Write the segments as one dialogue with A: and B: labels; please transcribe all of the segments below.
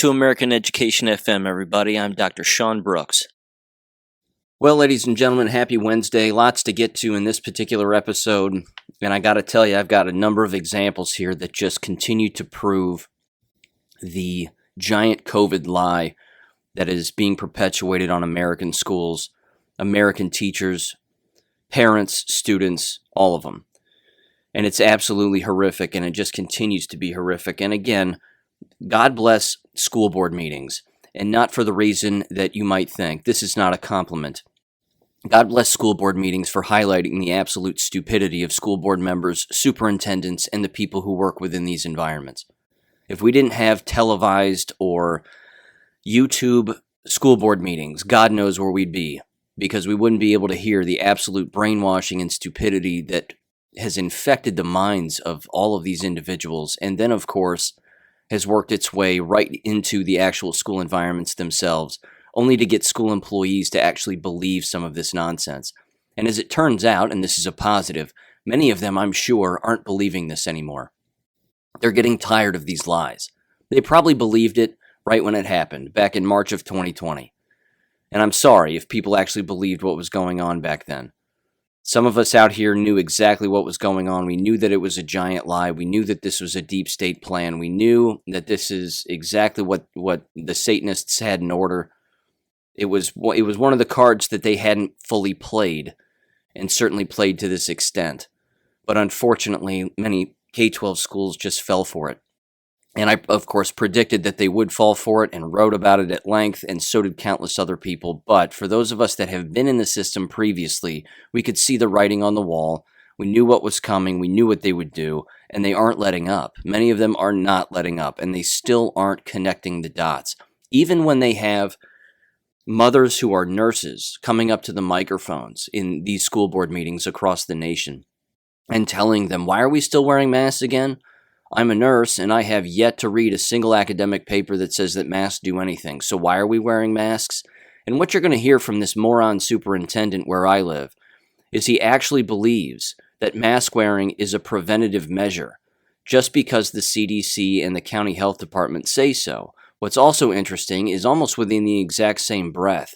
A: to American Education FM, everybody. I'm Dr. Sean Brooks. Well, ladies and gentlemen, happy Wednesday. Lots to get to in this particular episode. And I got to tell you, I've got a number of examples here that just continue to prove the giant COVID lie that is being perpetuated on American schools, American teachers, parents, students, all of them. And it's absolutely horrific, and it just continues to be horrific. And again, God bless school board meetings, and not for the reason that you might think. This is not a compliment. God bless school board meetings for highlighting the absolute stupidity of school board members, superintendents, and the people who work within these environments. If we didn't have televised or YouTube school board meetings, God knows where we'd be, because we wouldn't be able to hear the absolute brainwashing and stupidity that has infected the minds of all of these individuals, and then, of course, has worked its way right into the actual school environments themselves, only to get school employees to actually believe some of this nonsense. And as it turns out, and this is a positive, many of them, I'm sure, aren't believing this anymore. They're getting tired of these lies. They probably believed it right when it happened, back in March of 2020. And I'm sorry if people actually believed what was going on back then. Some of us out here knew exactly what was going on. We knew that it was a giant lie. We knew that this was a deep state plan. We knew that this is exactly what the Satanists had in order. It was one of the cards that they hadn't fully played, and certainly played to this extent. But unfortunately, many K-12 schools just fell for it. And I, of course, predicted that they would fall for it and wrote about it at length, and so did countless other people. But for those of us that have been in the system previously, we could see the writing on the wall. We knew what was coming. We knew what they would do, and they aren't letting up. Many of them are not letting up, and they still aren't connecting the dots. Even when they have mothers who are nurses coming up to the microphones in these school board meetings across the nation and telling them, why are we still wearing masks again? I'm a nurse, and I have yet to read a single academic paper that says that masks do anything. So why are we wearing masks? And what you're going to hear from this moron superintendent where I live is he actually believes that mask wearing is a preventative measure just because the CDC and the county health department say so. What's also interesting is almost within the exact same breath,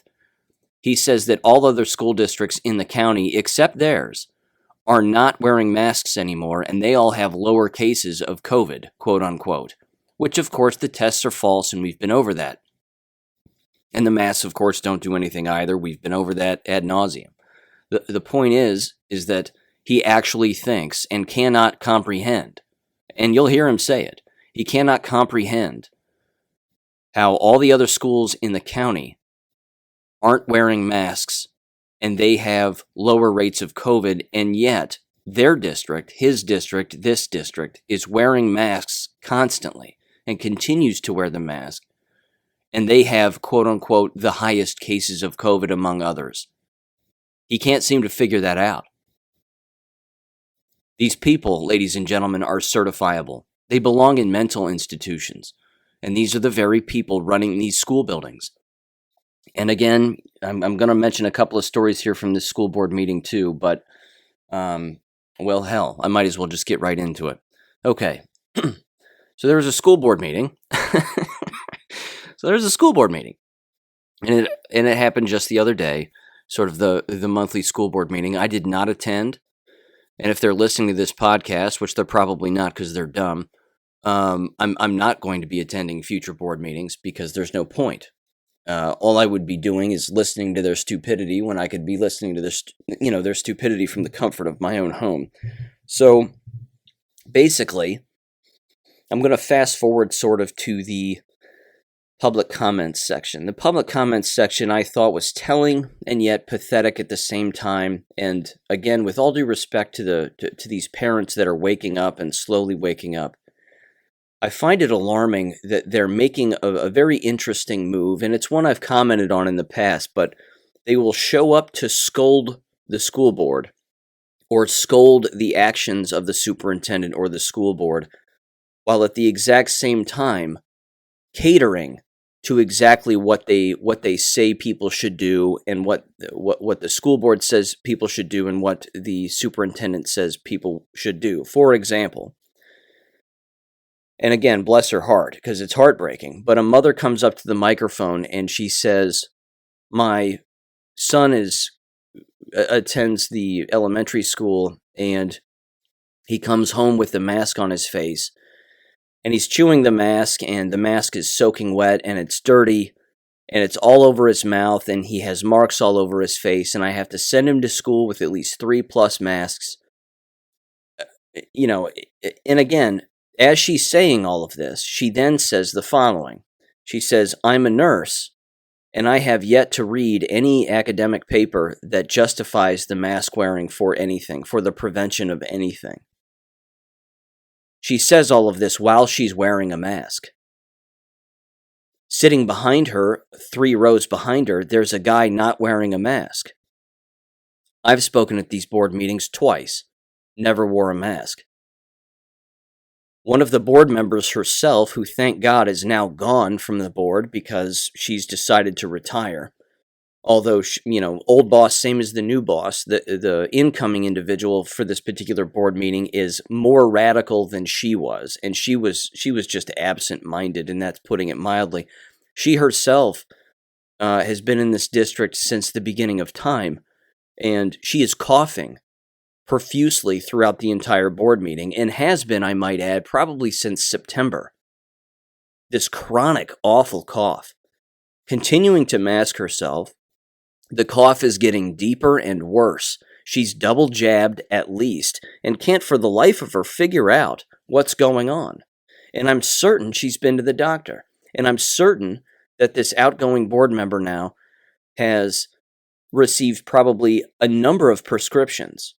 A: he says that all other school districts in the county, except theirs, are not wearing masks anymore, and they all have lower cases of COVID, quote unquote, which of course the tests are false, and we've been over that. And the masks, of course, don't do anything either. We've been over that ad nauseum. The point is that he actually thinks and cannot comprehend, and you'll hear him say it, he cannot comprehend how all the other schools in the county aren't wearing masks and they have lower rates of COVID, and yet their district, his district, this district, is wearing masks constantly and continues to wear the mask, and they have, quote-unquote, the highest cases of COVID among others. He can't seem to figure that out. These people, ladies and gentlemen, are certifiable. They belong in mental institutions, and these are the very people running these school buildings. And again, I'm going to mention a couple of stories here from this school board meeting too, but, well, hell, I might as well just get right into it. Okay, so there was a school board meeting. And it happened just the other day, sort of the monthly school board meeting. I did not attend, and if they're listening to this podcast, which they're probably not because they're dumb, I'm not going to be attending future board meetings because there's no point. All I would be doing is listening to their stupidity when I could be listening to their stupidity from the comfort of my own home. So basically, I'm going to fast forward sort of to the public comments section. The public comments section I thought was telling and yet pathetic at the same time. And again, with all due respect to these parents that are waking up and slowly waking up, I find it alarming that they're making a very interesting move, and it's one I've commented on in the past, but they will show up to scold the school board or scold the actions of the superintendent or the school board, while at the exact same time catering to exactly what they say people should do, and what the school board says people should do, and what the superintendent says people should do. For example, And again, bless her heart, because it's heartbreaking. But a mother comes up to the microphone and she says, my son attends the elementary school, and he comes home with the mask on his face, and he's chewing the mask, and the mask is soaking wet, and it's dirty, and it's all over his mouth, and he has marks all over his face, and I have to send him to school with at least 3+ masks. And again, as she's saying all of this, she then says the following. She says, I'm a nurse, and I have yet to read any academic paper that justifies the mask wearing for anything, for the prevention of anything. She says all of this while she's wearing a mask. Sitting behind her, 3 rows behind her, there's a guy not wearing a mask. I've spoken at these board meetings twice. Never wore a mask. One of the board members herself, who thank God is now gone from the board because she's decided to retire. Although, old boss, same as the new boss, the incoming individual for this particular board meeting is more radical than she was. And she was just absent-minded, and that's putting it mildly. She herself has been in this district since the beginning of time, and she is coughing profusely throughout the entire board meeting, and has been, I might add, probably since September. This chronic, awful cough. Continuing to mask herself, the cough is getting deeper and worse. She's double jabbed at least, and can't for the life of her figure out what's going on. And I'm certain she's been to the doctor. And I'm certain that this outgoing board member now has received probably a number of prescriptions.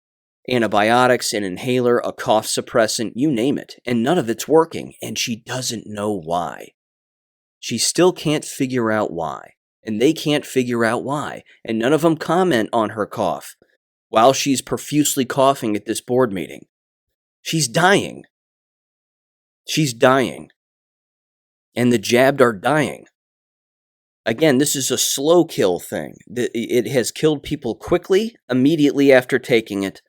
A: Antibiotics, an inhaler, a cough suppressant, you name it. And none of it's working, and she doesn't know why. She still can't figure out why. And they can't figure out why. And none of them comment on her cough while she's profusely coughing at this board meeting. She's dying. She's dying. And the jabbed are dying. Again, this is a slow kill thing. It has killed people quickly, immediately after taking it,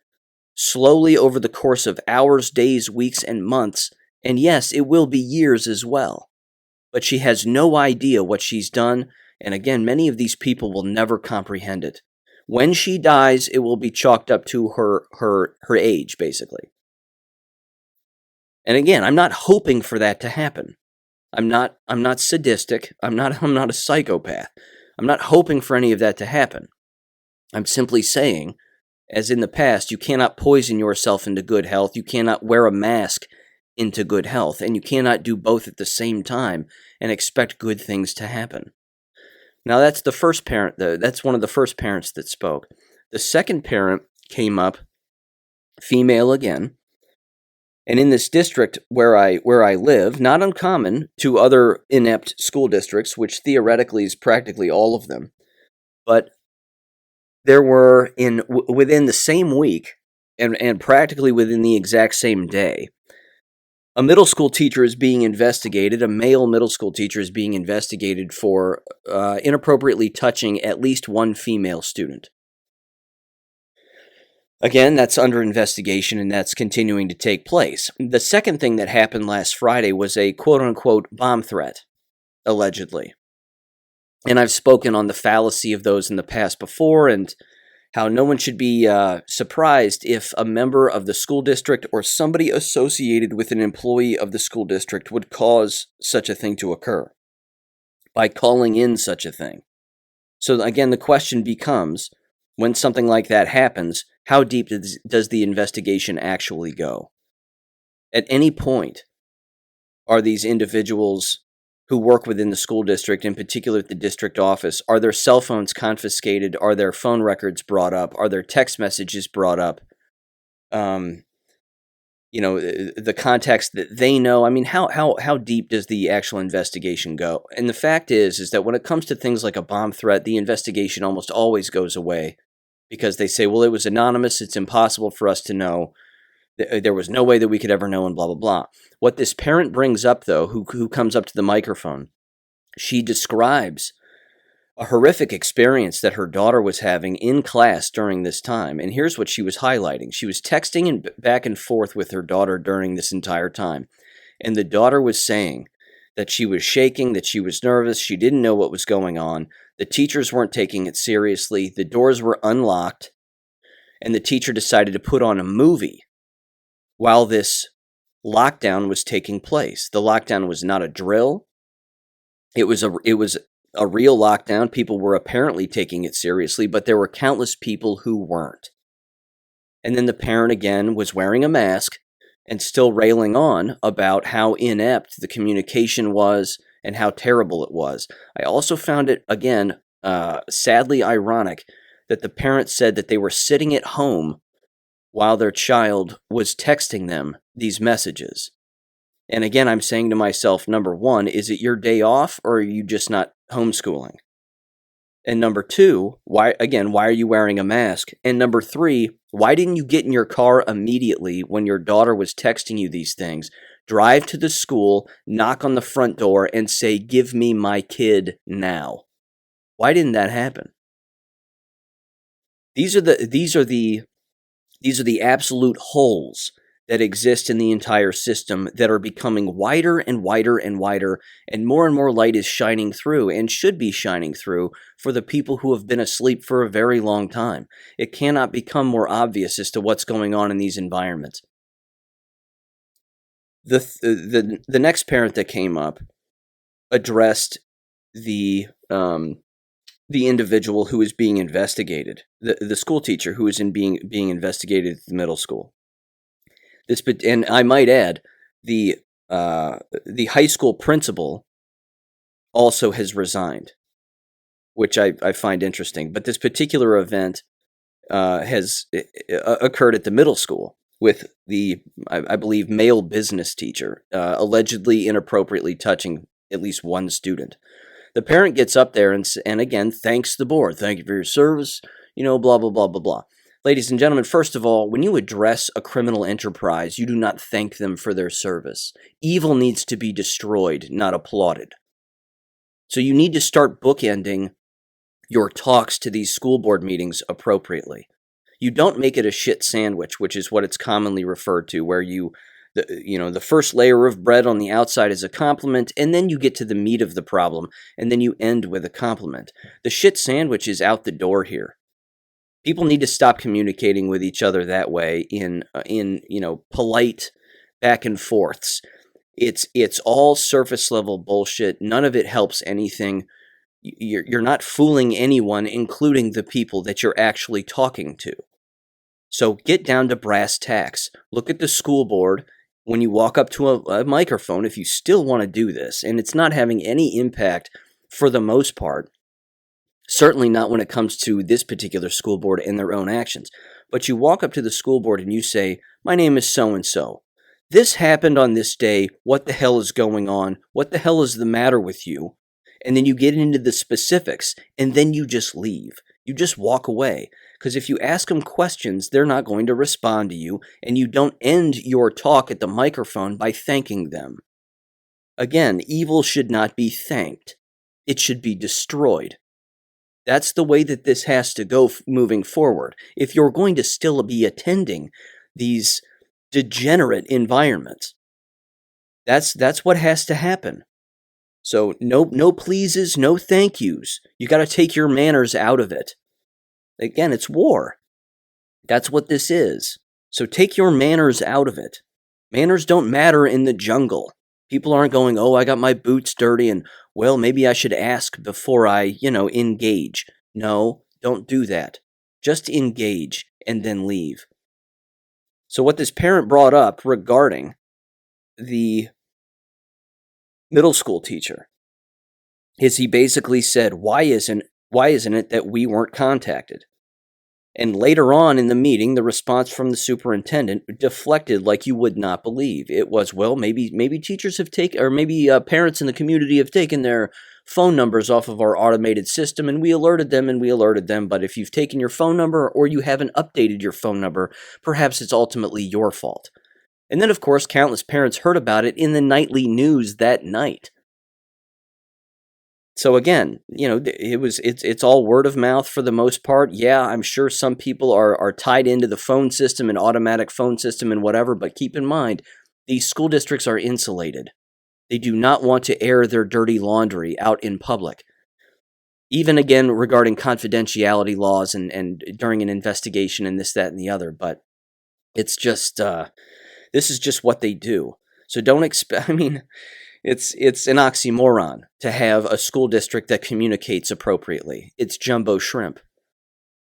A: slowly over the course of hours, days, weeks, and months. And yes, it will be years as well. But she has no idea what she's done. And again, many of these people will never comprehend it. When she dies, it will be chalked up to her age, basically. And again, I'm not hoping for that to happen. I'm not sadistic. I'm not a psychopath. I'm not hoping for any of that to happen. I'm simply saying, as in the past, you cannot poison yourself into good health. You cannot wear a mask into good health. And you cannot do both at the same time and expect good things to happen. Now, that's the first parent. That's one of the first parents that spoke. The second parent came up, female again. And in this district where I live, not uncommon to other inept school districts, which theoretically is practically all of them, but there were within the same week and practically within the exact same day, a middle school teacher is being investigated, a male middle school teacher is being investigated for inappropriately touching at least one female student. Again, that's under investigation, and that's continuing to take place. The second thing that happened last Friday was a quote-unquote bomb threat, allegedly. And I've spoken on the fallacy of those in the past before, and how no one should be surprised if a member of the school district or somebody associated with an employee of the school district would cause such a thing to occur by calling in such a thing. So again, the question becomes, when something like that happens, how deep does the investigation actually go? At any point, are these individuals who work within the school district, in particular the district office, are their cell phones confiscated? Are their phone records brought up? Are their text messages brought up? The context that they know. I mean, how deep does the actual investigation go? And the fact is that when it comes to things like a bomb threat, the investigation almost always goes away because they say, well, it was anonymous. It's impossible for us to know. There was no way that we could ever know, and blah, blah, blah. What this parent brings up, though, who comes up to the microphone, she describes a horrific experience that her daughter was having in class during this time. And here's what she was highlighting. She was texting back and forth with her daughter during this entire time. And the daughter was saying that she was shaking, that she was nervous, she didn't know what was going on. The teachers weren't taking it seriously. The doors were unlocked, and the teacher decided to put on a movie while this lockdown was taking place. The lockdown was not a drill. It was a real lockdown. People were apparently taking it seriously, but there were countless people who weren't. And then the parent again was wearing a mask and still railing on about how inept the communication was and how terrible it was. I also found it, again, sadly ironic that the parent said that they were sitting at home while their child was texting them these messages. And again, I'm saying to myself, number one, is it your day off or are you just not homeschooling? And number two, why are you wearing a mask? And number three, why didn't you get in your car immediately when your daughter was texting you these things? Drive to the school, knock on the front door, and say, "Give me my kid now." Why didn't that happen? These are the absolute holes that exist in the entire system that are becoming wider and wider and wider, and more light is shining through and should be shining through for the people who have been asleep for a very long time. It cannot become more obvious as to what's going on in these environments. The next parent that came up addressed the individual who is being investigated, the school teacher who is being investigated at the middle school. And I might add, the high school principal also has resigned, which I find interesting. But this particular event has occurred at the middle school with the, I believe, male business teacher allegedly inappropriately touching at least one student. The parent gets up there and again thanks the board. "Thank you for your service," blah, blah, blah, blah, blah. Ladies and gentlemen, first of all, when you address a criminal enterprise, you do not thank them for their service. Evil needs to be destroyed, not applauded. So you need to start bookending your talks to these school board meetings appropriately. You don't make it a shit sandwich, which is what it's commonly referred to, where the first layer of bread on the outside is a compliment, and then you get to the meat of the problem, and then you end with a compliment. The shit sandwich is out the door here. People need to stop communicating with each other that way in polite back and forths. It's all surface level bullshit. None of it helps anything. You're not fooling anyone, including the people that you're actually talking to. So get down to brass tacks. Look at the school board when you walk up to a microphone, if you still want to do this, and it's not having any impact for the most part. Certainly not when it comes to this particular school board and their own actions. But you walk up to the school board and you say, "My name is so-and-so. This happened on this day. What the hell is going on? What the hell is the matter with you?" And then you get into the specifics, and then you just leave. You just walk away. Because if you ask them questions, they're not going to respond to you, and you don't end your talk at the microphone by thanking them. Again, evil should not be thanked. It should be destroyed. That's the way that this has to go moving forward. If you're going to still be attending these degenerate environments, that's what has to happen. So no pleases, no thank yous. You got to take your manners out of it. Again, it's war. That's what this is. So take your manners out of it. Manners don't matter in the jungle. People aren't going, "Oh, I got my boots dirty and, well, maybe I should ask before I, engage." No, don't do that. Just engage and then leave. So what this parent brought up regarding the middle school teacher is he basically said, why isn't it that we weren't contacted? And later on in the meeting, the response from the superintendent deflected like you would not believe. It was, well, maybe teachers have taken, or maybe parents in the community have taken their phone numbers off of our automated system, and we alerted them, but if you've taken your phone number or you haven't updated your phone number, perhaps it's ultimately your fault. And then, of course, countless parents heard about it in the nightly news that night. So again, it's all word of mouth for the most part. Yeah, I'm sure some people are tied into the phone system and automatic phone system and whatever, but keep in mind, These school districts are insulated. They do not want to air their dirty laundry out in public. Even again regarding confidentiality laws and during an investigation and this, that, and the other. But it's just, this is just what they do. So don't expect, it's an oxymoron to have a school district that communicates appropriately. It's jumbo shrimp.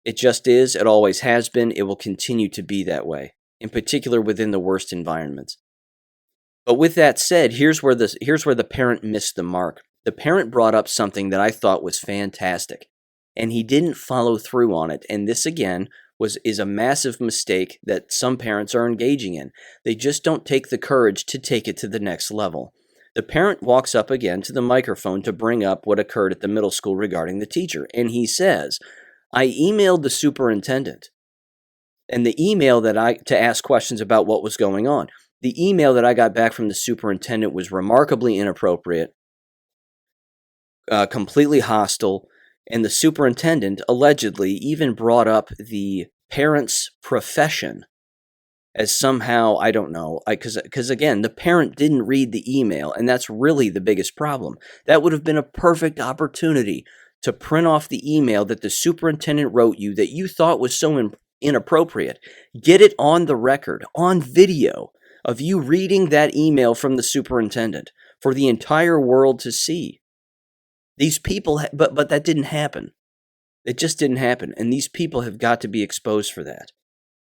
A: It just is. It always has been. It will continue to be that way, in particular within the worst environments. But with that said, here's where the parent missed the mark. The parent brought up something that I thought was fantastic, and he didn't follow through on it. And this, again, is a massive mistake that some parents are engaging in. They just don't take the courage to take it to the next level. The parent walks up again to the microphone to bring up what occurred at the middle school regarding the teacher, and he says, I emailed the superintendent, and the email to ask questions about what was going on. The email that I got back from the superintendent was remarkably inappropriate, completely hostile, and the superintendent allegedly even brought up the parent's profession as somehow, I don't know, because again, the parent didn't read the email, and that's really the biggest problem. That would have been a perfect opportunity to print off the email that the superintendent wrote you that you thought was so inappropriate. Get it on the record, on video, of you reading that email from the superintendent for the entire world to see. These people, but that didn't happen. It just didn't happen, and these people have got to be exposed for that.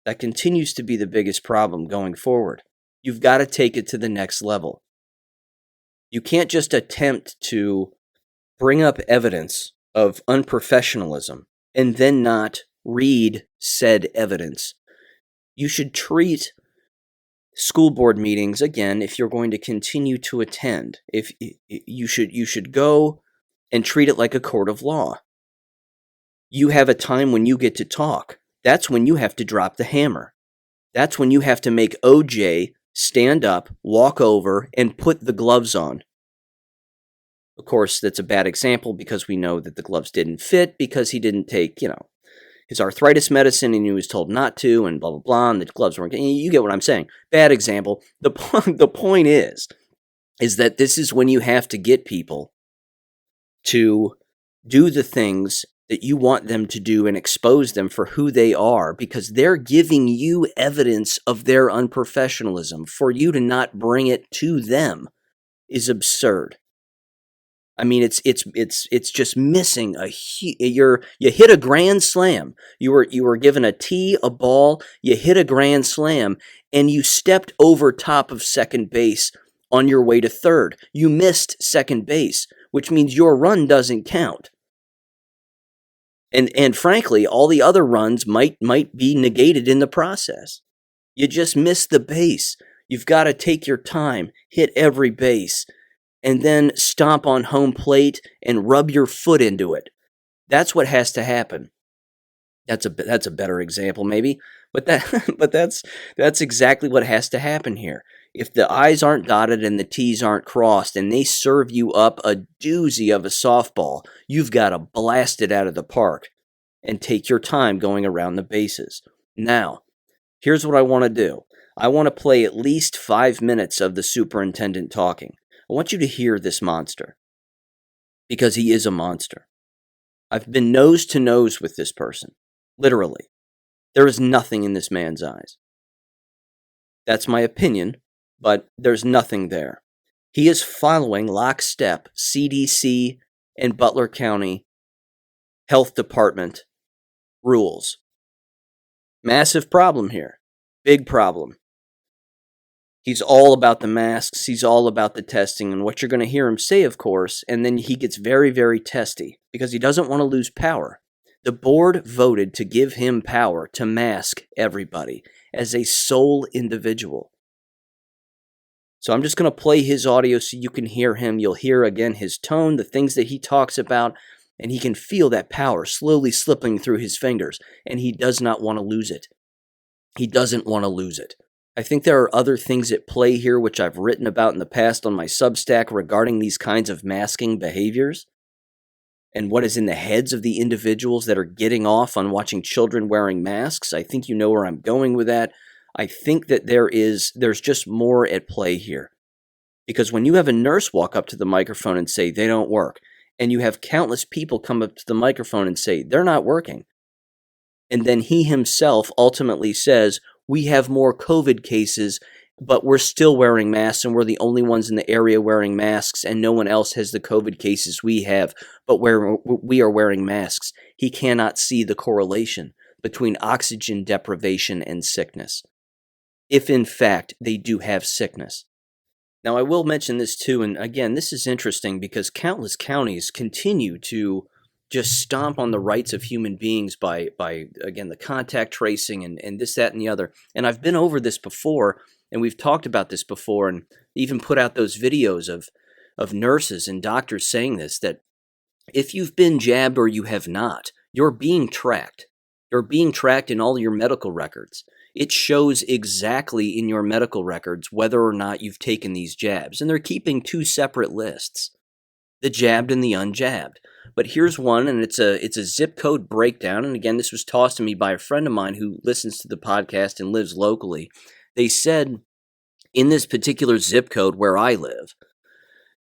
A: That continues to be the biggest problem going forward. You've got to take it to the next level. You can't just attempt to bring up evidence of unprofessionalism and then not read said evidence. You should treat school board meetings, again, if you're going to continue to attend, if you should go and treat it like a court of law. You have a time when you get to talk. That's when you have to drop the hammer. That's when you have to make OJ stand up, walk over, and put the gloves on. Of course, that's a bad example because we know that the gloves didn't fit because he didn't take, his arthritis medicine and he was told not to and blah, blah, blah, and the gloves weren't. You get what I'm saying. Bad example. The point is that this is when you have to get people to do the things that you want them to do and expose them for who they are because they're giving you evidence of their unprofessionalism. For you to not bring it to them is absurd. It's just missing you hit a grand slam. You were given a tee, a ball, you hit a grand slam, and you stepped over top of second base on your way to third. You missed second base, which means your run doesn't count. And frankly, all the other runs might be negated in the process. You just missed the base. You've got to take your time, hit every base, and then stomp on home plate and rub your foot into it. That's what has to happen. That's a better example, maybe, but that's exactly what has to happen here. If the I's aren't dotted and the T's aren't crossed and they serve you up a doozy of a softball, you've got to blast it out of the park and take your time going around the bases. Now, here's what I want to do. I want to play at least 5 minutes of the superintendent talking. I want you to hear this monster because he is a monster. I've been nose to nose with this person, literally. There is nothing in this man's eyes. That's my opinion. But there's nothing there. He is following lockstep CDC and Butler County Health Department rules. Massive problem here. Big problem. He's all about the masks. He's all about the testing. And what you're going to hear him say, of course, and then he gets very, very testy because he doesn't want to lose power. The board voted to give him power to mask everybody as a sole individual. So I'm just going to play his audio so you can hear him. You'll hear, again, his tone, the things that he talks about, and he can feel that power slowly slipping through his fingers, and he does not want to lose it. He doesn't want to lose it. I think there are other things at play here which I've written about in the past on my Substack regarding these kinds of masking behaviors and what is in the heads of the individuals that are getting off on watching children wearing masks. I think you know where I'm going with that. I think that there's just more at play here. Because when you have a nurse walk up to the microphone and say they don't work, and you have countless people come up to the microphone and say they're not working, and then he himself ultimately says, we have more COVID cases, but we're still wearing masks, and we're the only ones in the area wearing masks, and no one else has the COVID cases we have, but we are wearing masks. He cannot see the correlation between oxygen deprivation and sickness, if in fact they do have sickness. Now, I will mention this too, and again, this is interesting because countless counties continue to just stomp on the rights of human beings by again, the contact tracing and this, that, and the other. And I've been over this before, and we've talked about this before, and even put out those videos of nurses and doctors saying this, that if you've been jabbed or you have not, you're being tracked. You're being tracked in all your medical records. It shows exactly in your medical records whether or not you've taken these jabs. And they're keeping two separate lists, the jabbed and the unjabbed. But here's one, and it's a zip code breakdown. And again, this was tossed to me by a friend of mine who listens to the podcast and lives locally. They said in this particular zip code where I live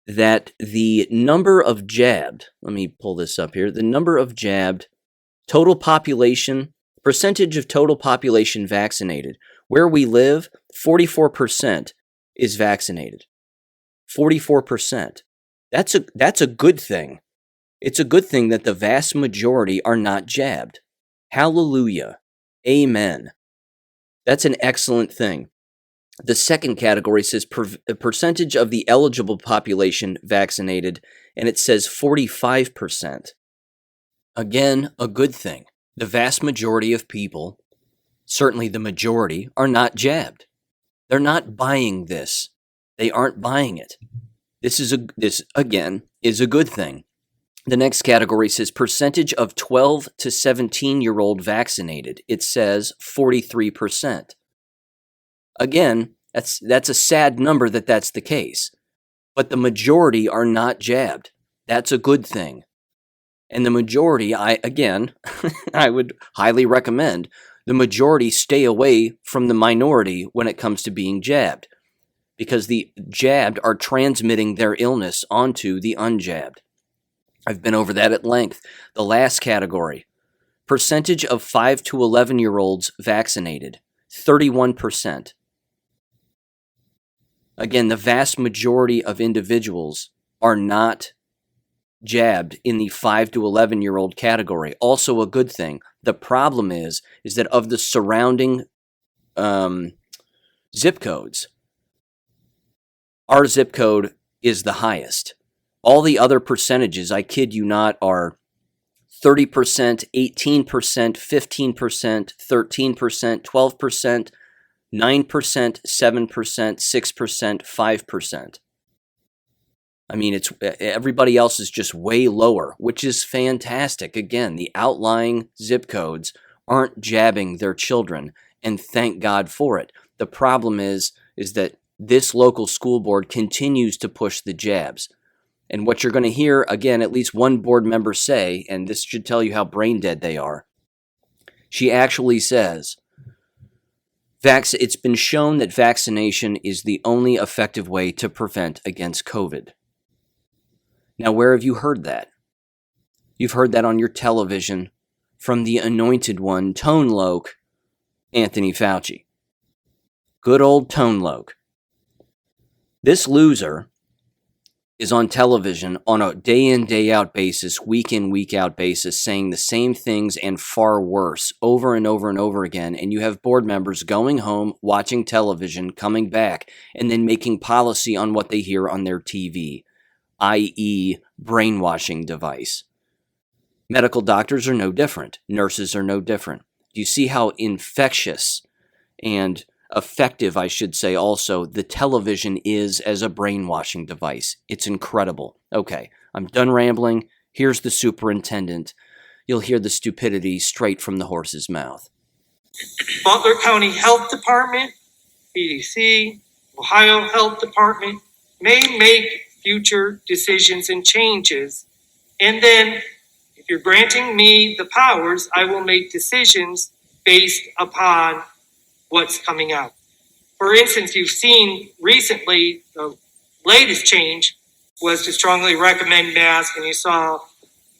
A: that the number of jabbed, let me pull this up here, the number of jabbed, total population, percentage of total population vaccinated. Where we live, 44% is vaccinated. 44%. That's a good thing. It's a good thing that the vast majority are not jabbed. Hallelujah. Amen. That's an excellent thing. The second category says percentage of the eligible population vaccinated, and it says 45%. Again, a good thing. The vast majority of people, certainly the majority, are not jabbed. They're not buying this. They aren't buying it. This again is a good thing. The next category says percentage of 12 to 17-year-old vaccinated. It says 43%. Again, that's a sad number that's the case. But the majority are not jabbed. That's a good thing. And the majority, I would highly recommend the majority stay away from the minority when it comes to being jabbed, because the jabbed are transmitting their illness onto the unjabbed. I've been over that at length. The last category, percentage of 5 to 11-year-olds vaccinated, 31%. Again, the vast majority of individuals are not jabbed in the 5 to 11-year-old category. Also a good thing. The problem is that of the surrounding zip codes, our zip code is the highest. All the other percentages, I kid you not, are 30%, 18%, 15%, 13%, 12%, 9%, 7%, 6%, 5%. I mean, it's everybody else is just way lower, which is fantastic. Again, the outlying zip codes aren't jabbing their children, and thank God for it. The problem is that this local school board continues to push the jabs. And what you're going to hear, again, at least one board member say, and this should tell you how brain dead they are, she actually says, it's been shown that vaccination is the only effective way to prevent against COVID. Now, where have you heard that? You've heard that on your television from the anointed one, Tone Loc, Anthony Fauci. Good old Tone Loc. This loser is on television on a day-in, day-out basis, week-in, week-out basis, saying the same things and far worse over and over and over again, and you have board members going home, watching television, coming back, and then making policy on what they hear on their TV, i.e. brainwashing device. Medical doctors are no different. Nurses are no different. Do you see how infectious and effective, I should say, also, the television is as a brainwashing device? It's incredible. Okay, I'm done rambling. Here's the superintendent. You'll hear the stupidity straight from the horse's mouth.
B: Butler County Health Department, BDC, Ohio Health Department may make future decisions and changes. And then, if you're granting me the powers, I will make decisions based upon what's coming out. For instance, you've seen recently the latest change was to strongly recommend masks, and you saw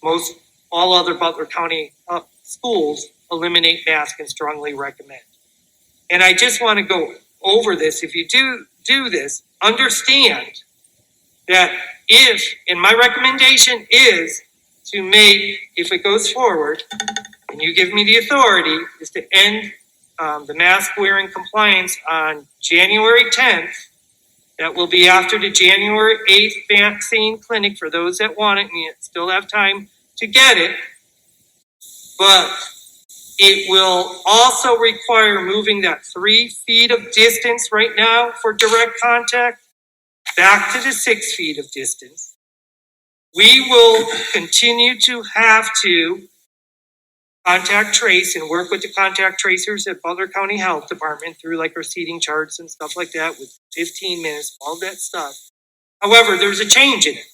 B: most all other Butler County schools eliminate masks and strongly recommend. And I just want to go over this. If you do this, understand that and my recommendation is to make, if it goes forward, and you give me the authority, is to end the mask wearing compliance on January 10th. That will be after the January 8th vaccine clinic for those that want it and you still have time to get it. But it will also require moving that 3 feet of distance right now for direct contact back to the 6 feet of distance. We will continue to have to contact trace and work with the contact tracers at Butler County Health Department through like our seating charts and stuff like that with 15 minutes, all that stuff. However, there's a change in it.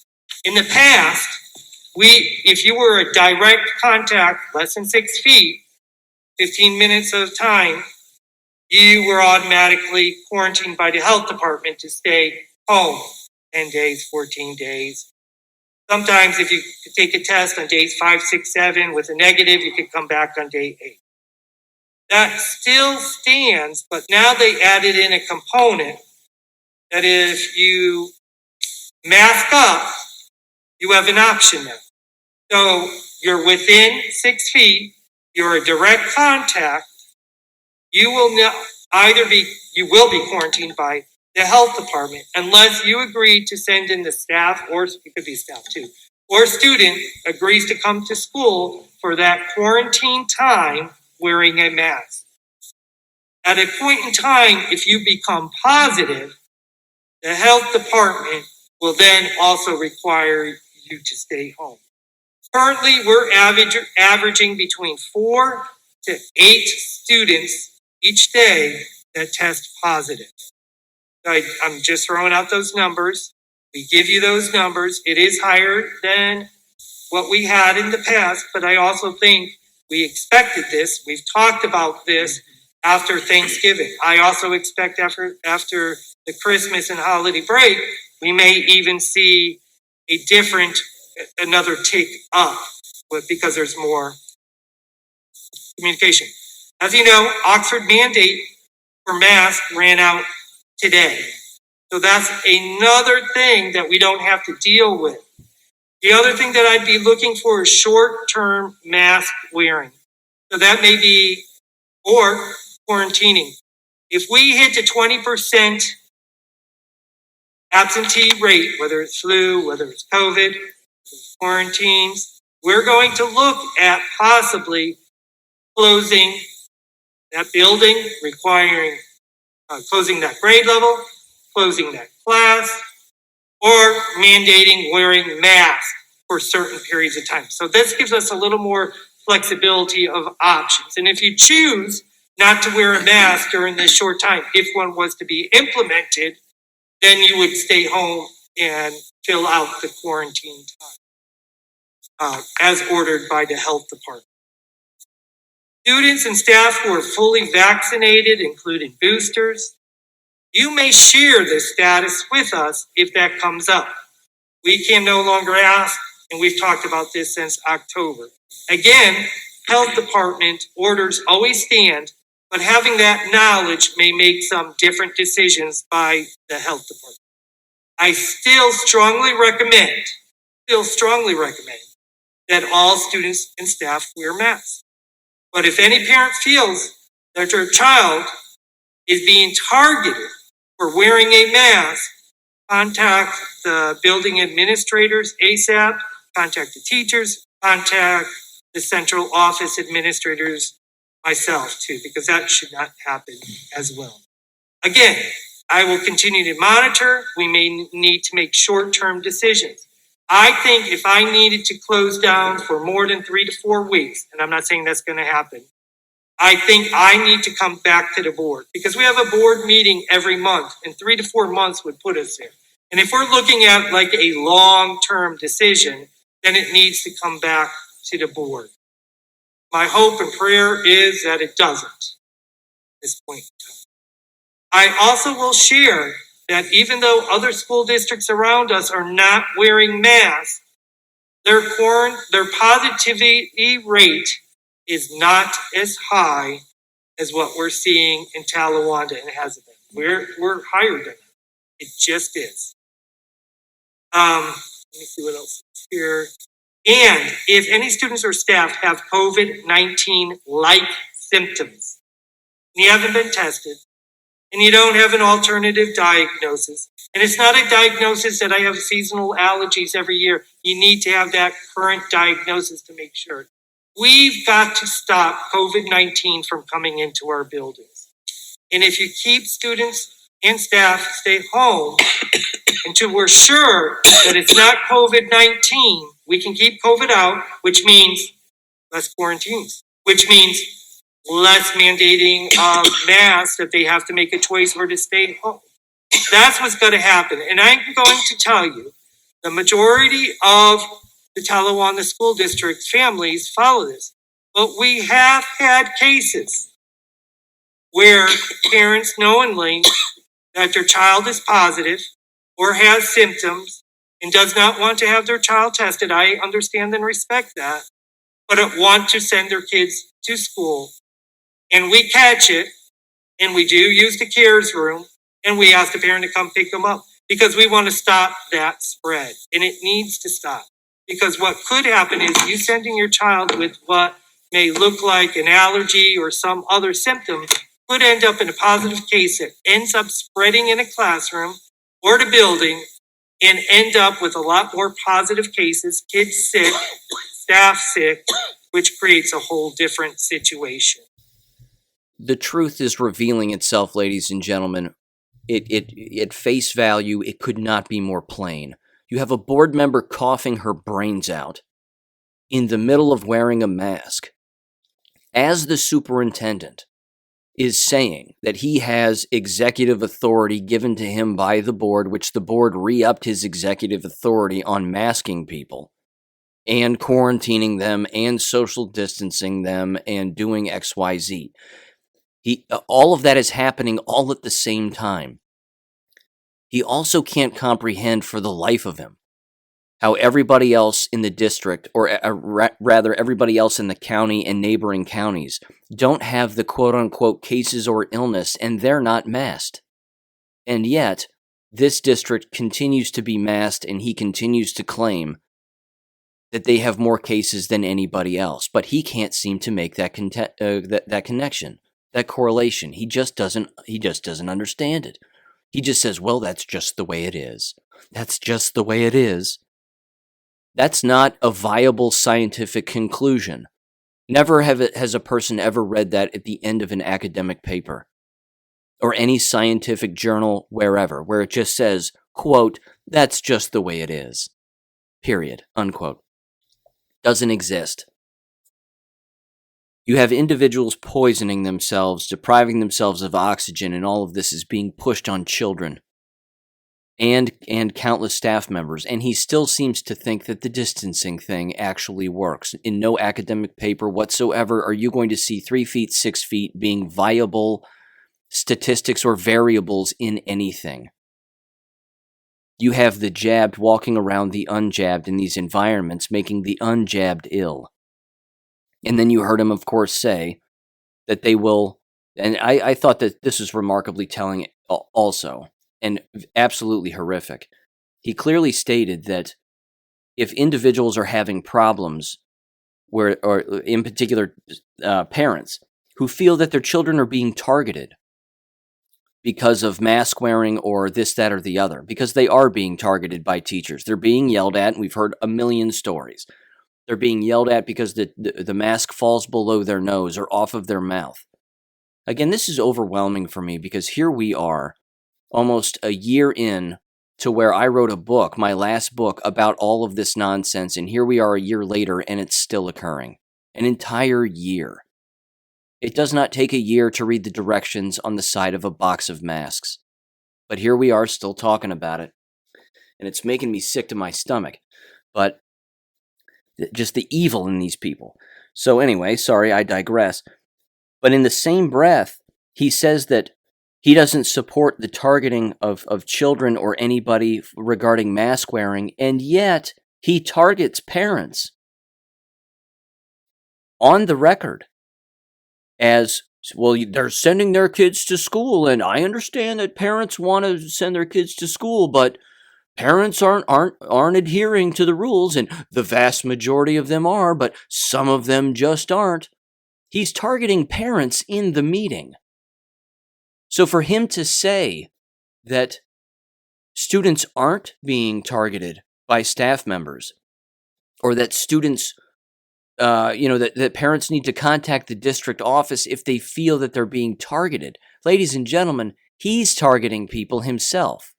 B: In the past, if you were a direct contact, less than 6 feet, 15 minutes of time, you were automatically quarantined by the health department to stay home 10 days, 14 days. Sometimes if you could take a test on days 5, 6, 7 with a negative, you could come back on day 8. That still stands, but now they added in a component that if you mask up, you have an option now. So you're within 6 feet, you're a direct contact, you will be quarantined by the health department unless you agree to send in the staff, or it could be staff too, or student agrees to come to school for that quarantine time wearing a mask. At a point in time, if you become positive, the health department will then also require you to stay home. Currently, we're averaging between 4 to 8 students each day that test positive. I'm just throwing out those numbers. We give you those numbers. It is higher than what we had in the past, but I also think we expected this. We've talked about this after Thanksgiving. I also expect after the Christmas and holiday break, we may even see another tick up because there's more communication. As you know, Oxford mandate for masks ran out today. So that's another thing that we don't have to deal with. The other thing that I'd be looking for is short-term mask wearing. So that may be, or quarantining. If we hit the 20% absentee rate, whether it's flu, whether it's COVID, quarantines, we're going to look at possibly closing that building, requiring closing that grade level, closing that class, or mandating wearing masks for certain periods of time. So this gives us a little more flexibility of options. And if you choose not to wear a mask during this short time, if one was to be implemented, then you would stay home and fill out the quarantine time as ordered by the health department. Students and staff who are fully vaccinated, including boosters, you may share this status with us if that comes up. We can no longer ask, and we've talked about this since October. Again, health department orders always stand, but having that knowledge may make some different decisions by the health department. I still strongly recommend that all students and staff wear masks. But if any parent feels that their child is being targeted for wearing a mask, contact the building administrators ASAP, contact the teachers, contact the central office administrators, myself too, because that should not happen as well. Again, I will continue to monitor. We may need to make short-term decisions. I think if I needed to close down for more than 3 to 4 weeks, and I'm not saying that's going to happen, I think I need to come back to the board because we have a board meeting every month, and 3 to 4 months would put us there. And if we're looking at like a long-term decision, then it needs to come back to the board. My hope and prayer is that it doesn't. this point in time. I also will share that even though other school districts around us are not wearing masks, their positivity rate is not as high as what we're seeing in Talawanda, and it hasn't been. We're higher than that. It just is. Let me see what else is here. And if any students or staff have COVID-19 like symptoms, and you haven't been tested, and you don't have an alternative diagnosis, and it's not a diagnosis that I have seasonal allergies every year, you need to have that current diagnosis to make sure. We've got to stop COVID-19 from coming into our buildings. And if you keep students and staff stay home until we're sure that it's not COVID-19, we can keep COVID out, which means less quarantines, which means less mandating masks that they have to make a choice where to stay home. That's what's going to happen. And I'm going to tell you, the majority of the Talawanda School District families follow this. But we have had cases where parents knowingly that their child is positive or has symptoms and does not want to have their child tested. I understand and respect that, but want to send their kids to school. And we catch it, and we do use the CARES room, and we ask the parent to come pick them up because we want to stop that spread. And it needs to stop. Because what could happen is you sending your child with what may look like an allergy or some other symptom could end up in a positive case that ends up spreading in a classroom or the building and end up with a lot more positive cases, kids sick, staff sick, which creates a whole different situation.
A: The truth is revealing itself, ladies and gentlemen. At face value, it could not be more plain. You have a board member coughing her brains out in the middle of wearing a mask, as the superintendent is saying that he has executive authority given to him by the board, which the board re-upped his executive authority on masking people and quarantining them and social distancing them and doing XYZ. All of that is happening all at the same time. He also can't comprehend for the life of him how everybody else in the district, or rather everybody else in the county and neighboring counties, don't have the quote-unquote cases or illness, and they're not masked. And yet, this district continues to be masked, and he continues to claim that they have more cases than anybody else. But he can't seem to make that connection, that correlation. He just doesn't understand it. He just says, well, that's just the way it is. That's just the way it is. That's not a viable scientific conclusion. Never has a person ever read that at the end of an academic paper or any scientific journal wherever, where it just says, quote, that's just the way it is. Period. Unquote. Doesn't exist. You have individuals poisoning themselves, depriving themselves of oxygen, and all of this is being pushed on children and countless staff members. And he still seems to think that the distancing thing actually works. In no academic paper whatsoever are you going to see 3 feet, 6 feet being viable statistics or variables in anything. You have the jabbed walking around the unjabbed in these environments, making the unjabbed ill. And then you heard him, of course, say that they will, and I thought that this was remarkably telling also, and absolutely horrific. He clearly stated that if individuals are having problems, or in particular parents, who feel that their children are being targeted because of mask wearing or this, that, or the other, because they are being targeted by teachers. They're being yelled at, and we've heard a million stories. They're being yelled at because the mask falls below their nose or off of their mouth. Again, this is overwhelming for me because here we are, almost a year in to where I wrote a book, my last book, about all of this nonsense, and here we are a year later and it's still occurring. An entire year. It does not take a year to read the directions on the side of a box of masks. But here we are still talking about it. And it's making me sick to my stomach. But just the evil in these people. So anyway, sorry, I digress. But in the same breath, He says that he doesn't support the targeting of children or anybody regarding mask wearing, and yet he targets parents on the record as, well, they're sending their kids to school, and I understand that parents want to send their kids to school, but parents aren't adhering to the rules, and the vast majority of them are, but some of them just aren't. He's targeting parents in the meeting. So for him to say that students aren't being targeted by staff members, or that students, that parents need to contact the district office if they feel that they're being targeted. Ladies and gentlemen, he's targeting people himself.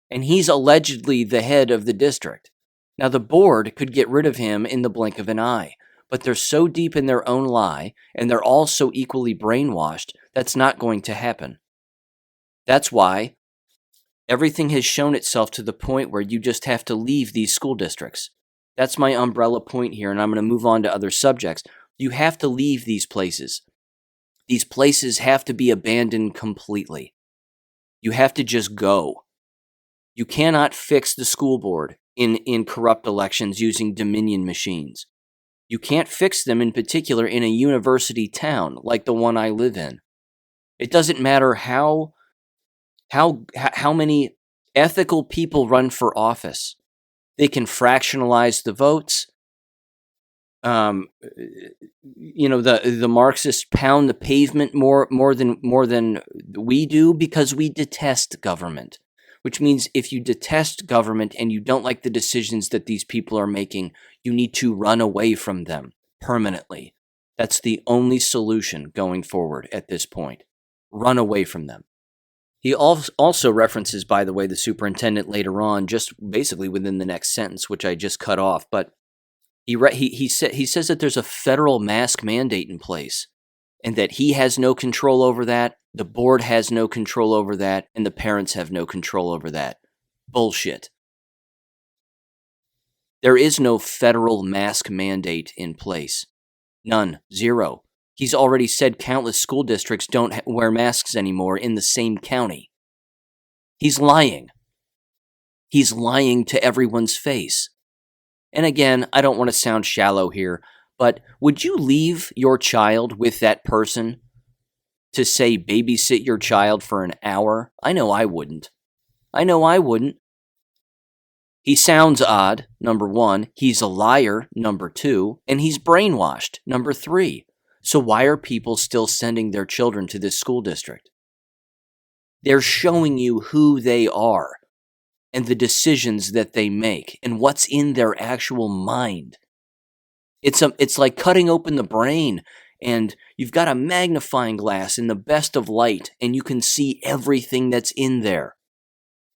A: And he's allegedly the head of the district. Now, the board could get rid of him in the blink of an eye, but they're so deep in their own lie, and they're all so equally brainwashed, that's not going to happen. That's why everything has shown itself to the point where you just have to leave these school districts. That's my umbrella point here, and I'm going to move on to other subjects. You have to leave these places. These places have to be abandoned completely. You have to just go. You cannot fix the school board in corrupt elections using Dominion machines. You can't fix them, in particular, in a university town like the one I live in. It doesn't matter how many ethical people run for office. They can fractionalize the votes. The Marxists pound the pavement more than we do because we detest government. Which means if you detest government and you don't like the decisions that these people are making, you need to run away from them permanently. That's the only solution going forward at this point. Run away from them. He also references, by the way, the superintendent later on, just basically within the next sentence, which I just cut off. But he says that there's a federal mask mandate in place, and that he has no control over that, the board has no control over that, and the parents have no control over that. Bullshit. There is no federal mask mandate in place. None. Zero. He's already said countless school districts don't wear masks anymore in the same county. He's lying. He's lying to everyone's face. And again, I don't want to sound shallow here, but would you leave your child with that person to, say, babysit your child for an hour? I know I wouldn't. He sounds odd, number one. He's a liar, number two. And he's brainwashed, number three. So why are people still sending their children to this school district? They're showing you who they are and the decisions that they make and what's in their actual mind. It's like cutting open the brain, and you've got a magnifying glass in the best of light, and you can see everything that's in there.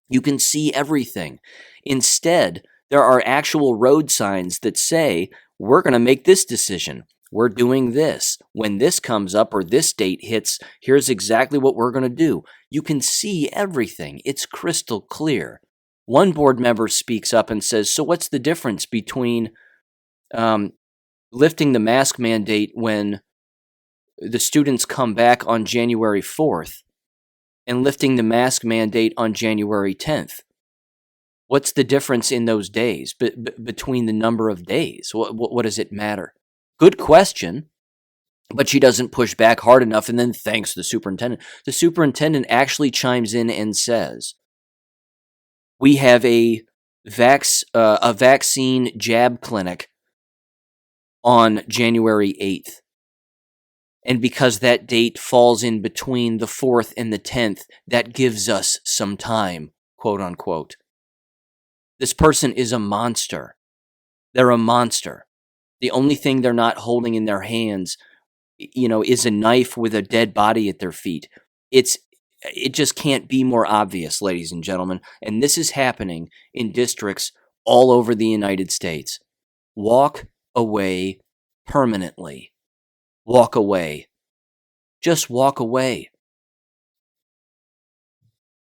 A: You can see everything. Instead, there are actual road signs that say, we're going to make this decision. We're doing this. When this comes up or this date hits, here's exactly what we're going to do. You can see everything. It's crystal clear. One board member speaks up and says, so what's the difference between lifting the mask mandate when the students come back on January 4th and lifting the mask mandate on January 10th? What's the difference in those days between the number of days? What does it matter? Good question, but she doesn't push back hard enough and then thanks the superintendent. The superintendent actually chimes in and says, we have a vaccine jab clinic on January 8th. And because that date falls in between the 4th and the 10th, that gives us some time, quote unquote. This person is a monster. They're a monster. The only thing they're not holding in their hands, is a knife with a dead body at their feet. It just can't be more obvious, ladies and gentlemen. And this is happening in districts all over the United States. Walk away permanently. Walk away. Just walk away.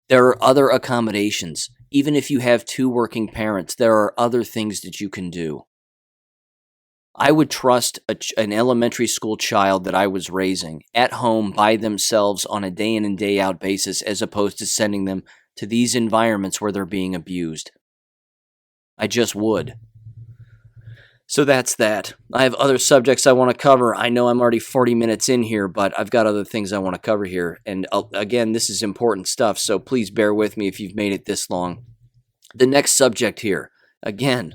A: There are other accommodations. Even if you have two working parents, there are other things that you can do. I would trust an elementary school child that I was raising at home by themselves on a day in and day out basis as opposed to sending them to these environments where they're being abused. I just would. So that's that. I have other subjects I want to cover. I know I'm already 40 minutes in here, but I've got other things I want to cover here. And again, this is important stuff, so please bear with me if you've made it this long. The next subject here, again,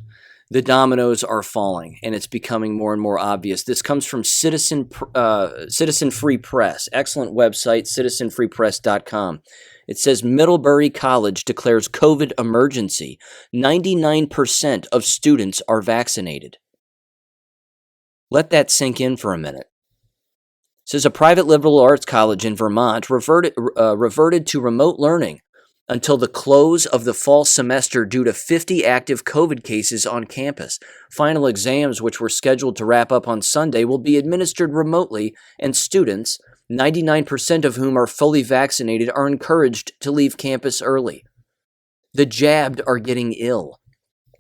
A: the dominoes are falling, and it's becoming more and more obvious. This comes from Citizen Free Press. Excellent website, citizenfreepress.com. It says Middlebury College declares COVID emergency. 99% of students are vaccinated. Let that sink in for a minute. It says a private liberal arts college in Vermont reverted to remote learning until the close of the fall semester due to 50 active COVID cases on campus. Final exams, which were scheduled to wrap up on Sunday, will be administered remotely, and students, 99% of whom are fully vaccinated, are encouraged to leave campus early. The jabbed are getting ill.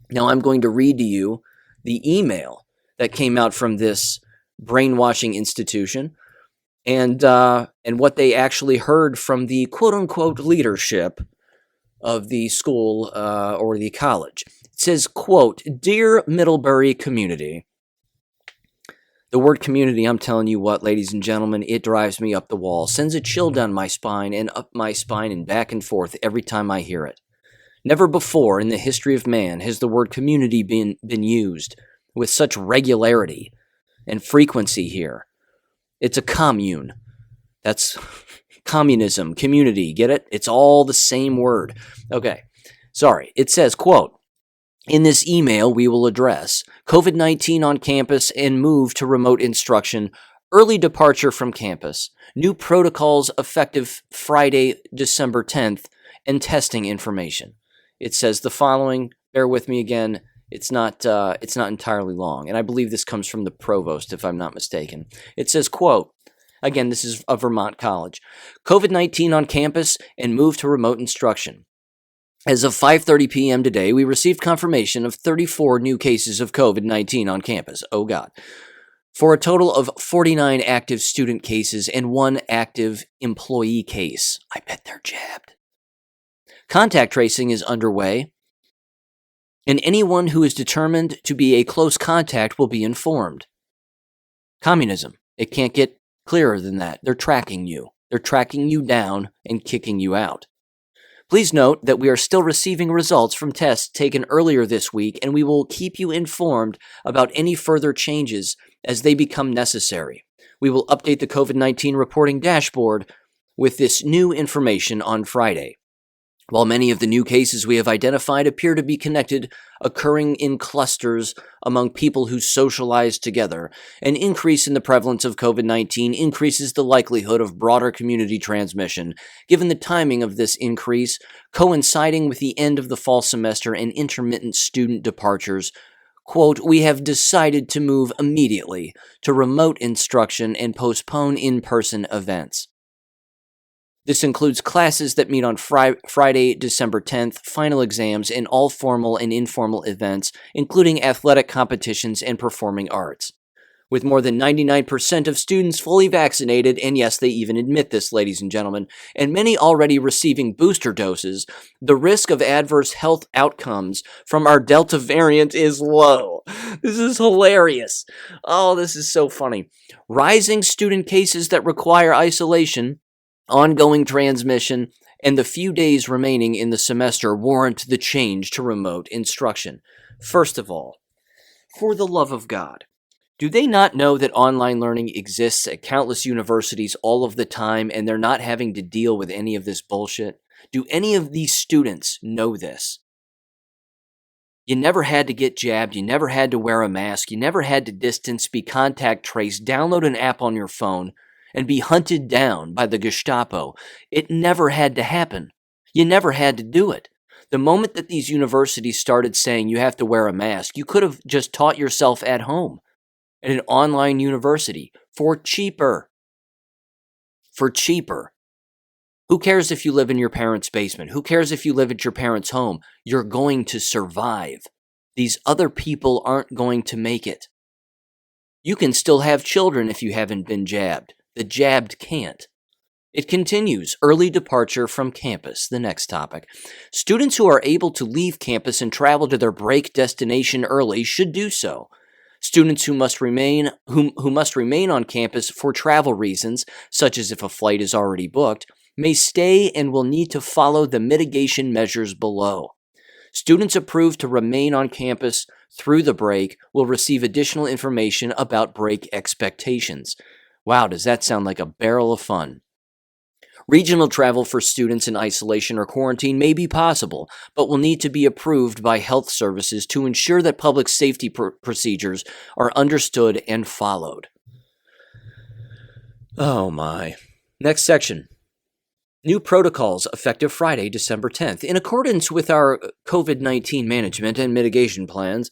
A: Now I'm going to read to you the email that came out from this brainwashing institution and what they actually heard from the quote-unquote leadership of the school or the college. It says, quote, "Dear Middlebury community." The word community, I'm telling you what, ladies and gentlemen, it drives me up the wall, sends a chill down my spine and up my spine and back and forth every time I hear it. Never before in the history of man has the word community been used with such regularity and frequency here. It's a commune. That's communism, community, get it? It's all the same word. Okay, sorry. It says, quote, "In this email, we will address COVID-19 on campus and move to remote instruction, early departure from campus, new protocols effective Friday, December 10th, and testing information." It says the following. Bear with me again. It's not entirely long, and I believe this comes from the provost, if I'm not mistaken. It says, quote, again, this is a Vermont college, "COVID-19 on campus and move to remote instruction. As of 5:30 p.m. today, we received confirmation of 34 new cases of COVID-19 on campus. Oh, God. For a total of 49 active student cases and 1 active employee case. I bet they're jabbed. Contact tracing is underway, and anyone who is determined to be a close contact will be informed." Communism. It can't get clearer than that. They're tracking you. They're tracking you down and kicking you out. Please note that we are still receiving results from tests taken earlier this week, and we will keep you informed about any further changes as they become necessary. We will update the COVID-19 reporting dashboard with this new information on Friday. While many of the new cases we have identified appear to be connected, occurring in clusters among people who socialize together, an increase in the prevalence of COVID-19 increases the likelihood of broader community transmission, given the timing of this increase coinciding with the end of the fall semester and intermittent student departures. Quote, "We have decided to move immediately to remote instruction and postpone in-person events. This includes classes that meet on Friday, December 10th, final exams, and all formal and informal events, including athletic competitions and performing arts. With more than 99% of students fully vaccinated, and yes, they even admit this, ladies and gentlemen, and many already receiving booster doses, the risk of adverse health outcomes from our Delta variant is low." This is hilarious. Oh, this is so funny. "Rising student cases that require isolation, ongoing transmission, and the few days remaining in the semester warrant the change to remote instruction." First of all, for the love of God, do they not know that online learning exists at countless universities all of the time and they're not having to deal with any of this bullshit? Do any of these students know this? You never had to get jabbed. You never had to wear a mask. You never had to distance, be contact traced, download an app on your phone, and be hunted down by the Gestapo. It never had to happen. You never had to do it. The moment that these universities started saying you have to wear a mask, you could have just taught yourself at home at an online university for cheaper. For cheaper. Who cares if you live in your parents' basement? Who cares if you live at your parents' home? You're going to survive. These other people aren't going to make it. You can still have children if you haven't been jabbed. The jabbed can't. It continues, early departure from campus, the next topic. Students who are able to leave campus and travel to their break destination early should do so. Students who must remain on campus for travel reasons, such as if a flight is already booked, may stay and will need to follow the mitigation measures below. Students approved to remain on campus through the break will receive additional information about break expectations. Wow, does that sound like a barrel of fun? Regional travel for students in isolation or quarantine may be possible, but will need to be approved by health services to ensure that public safety procedures are understood and followed. Oh my. Next section. New protocols effective Friday, December 10th. In accordance with our COVID-19 management and mitigation plans,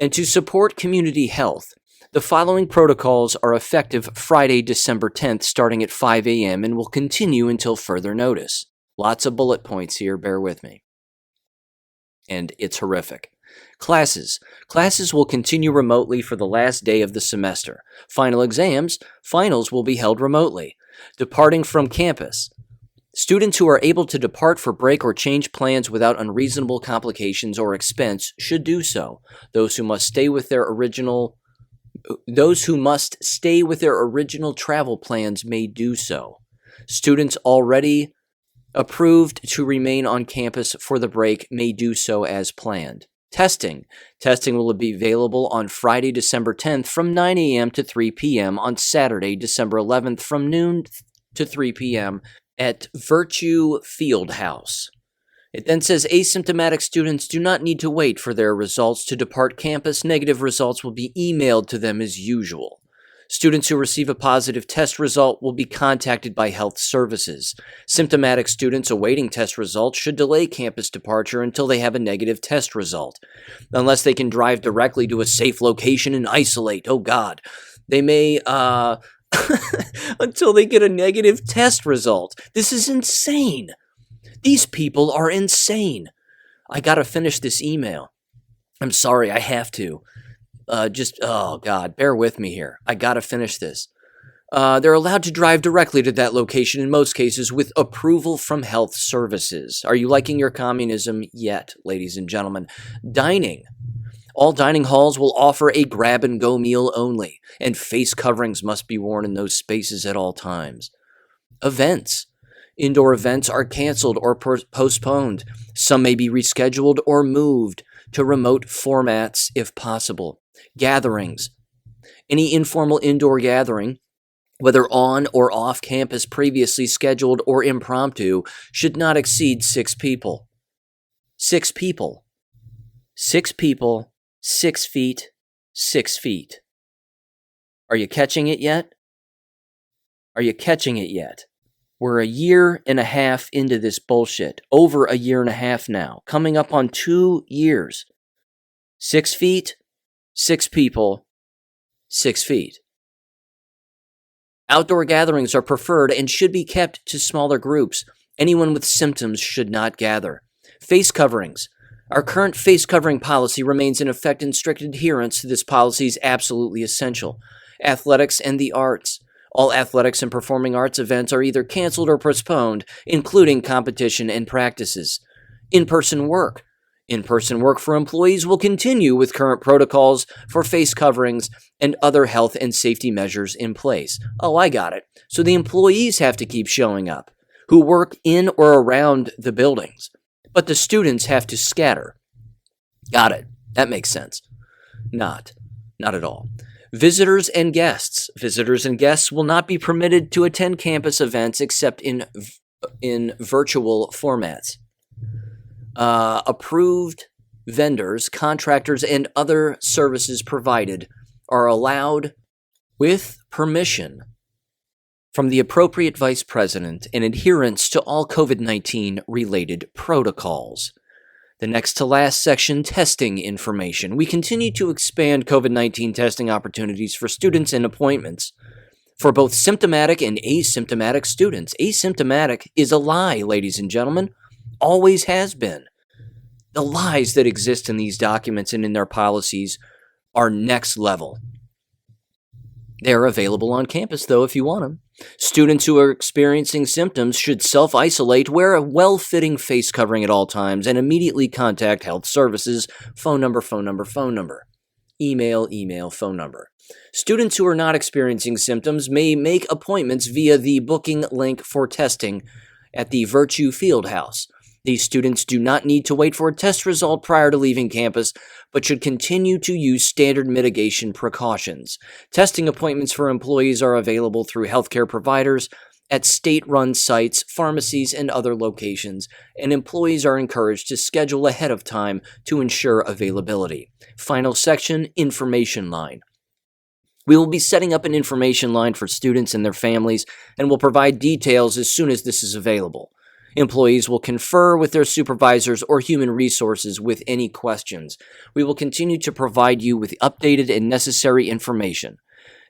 A: and to support community health, the following protocols are effective Friday, December 10th, starting at 5 a.m. and will continue until further notice. Lots of bullet points here, bear with me. And it's horrific. Classes. Classes will continue remotely for the last day of the semester. Finals will be held remotely. Departing from campus. Students who are able to depart for break or change plans without unreasonable complications or expense should do so. Those who must stay with their original travel plans may do so. Students already approved to remain on campus for the break may do so as planned. Testing. Testing will be available on Friday, December 10th from 9 a.m. to 3 p.m. on Saturday, December 11th from noon to 3 p.m. at Virtue Fieldhouse. It then says asymptomatic students do not need to wait for their results to depart campus. Negative results will be emailed to them as usual. Students who receive a positive test result will be contacted by health services. Symptomatic students awaiting test results should delay campus departure until they have a negative test result. Unless they can drive directly to a safe location and isolate. Oh God. They may, until they get a negative test result. This is insane. These people are insane. I gotta finish this email. I'm sorry, I have to. Oh God, bear with me here. I gotta finish this. They're allowed to drive directly to that location in most cases with approval from health services. Are you liking your communism yet, ladies and gentlemen? Dining. All dining halls will offer a grab-and-go meal only, and face coverings must be worn in those spaces at all times. Events. Indoor events are canceled or postponed. Some may be rescheduled or moved to remote formats if possible. Gatherings. Any informal indoor gathering, whether on or off campus previously scheduled or impromptu, should not exceed 6 people. 6 people. 6 people, 6 feet, 6 feet. Are you catching it yet? Are you catching it yet? We're a year and a half into this bullshit. Over a year and a half now. Coming up on 2 years. 6 feet, 6 people, 6 feet. Outdoor gatherings are preferred and should be kept to smaller groups. Anyone with symptoms should not gather. Face coverings. Our current face covering policy remains in effect, and strict adherence to this policy is absolutely essential. Athletics and the arts. All athletics and performing arts events are either canceled or postponed, including competition and practices. In-person work. In-person work for employees will continue with current protocols for face coverings and other health and safety measures in place. Oh, I got it. So the employees have to keep showing up, who work in or around the buildings. But the students have to scatter. Got it. That makes sense. Not at all. Visitors and guests. Visitors and guests will not be permitted to attend campus events except in virtual formats. Approved vendors, contractors, and other services provided are allowed with permission from the appropriate vice president in adherence to all COVID-19 related protocols. The next to last section, testing information. We continue to expand COVID-19 testing opportunities for students and appointments for both symptomatic and asymptomatic students. Asymptomatic is a lie, ladies and gentlemen. Always has been. The lies that exist in these documents and in their policies are next level. They are available on campus, though, if you want them. Students who are experiencing symptoms should self-isolate, wear a well-fitting face covering at all times, and immediately contact health services. Phone number, phone number, phone number. Email, email, phone number. Students who are not experiencing symptoms may make appointments via the booking link for testing at the Virtue Fieldhouse. These students do not need to wait for a test result prior to leaving campus, but should continue to use standard mitigation precautions. Testing appointments for employees are available through healthcare providers at state-run sites, pharmacies, and other locations, and employees are encouraged to schedule ahead of time to ensure availability. Final section, information line. We will be setting up an information line for students and their families, and will provide details as soon as this is available. Employees will confer with their supervisors or human resources with any questions. We will continue to provide you with updated and necessary information.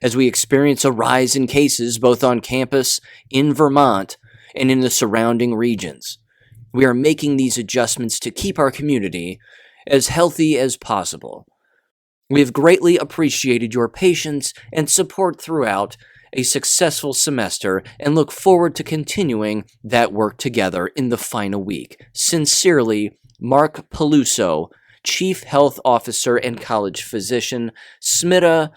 A: As we experience a rise in cases both on campus, in Vermont, and in the surrounding regions, we are making these adjustments to keep our community as healthy as possible. We have greatly appreciated your patience and support throughout a successful semester and look forward to continuing that work together in the final week. Sincerely, Mark Peluso, Chief Health Officer and College Physician, Smita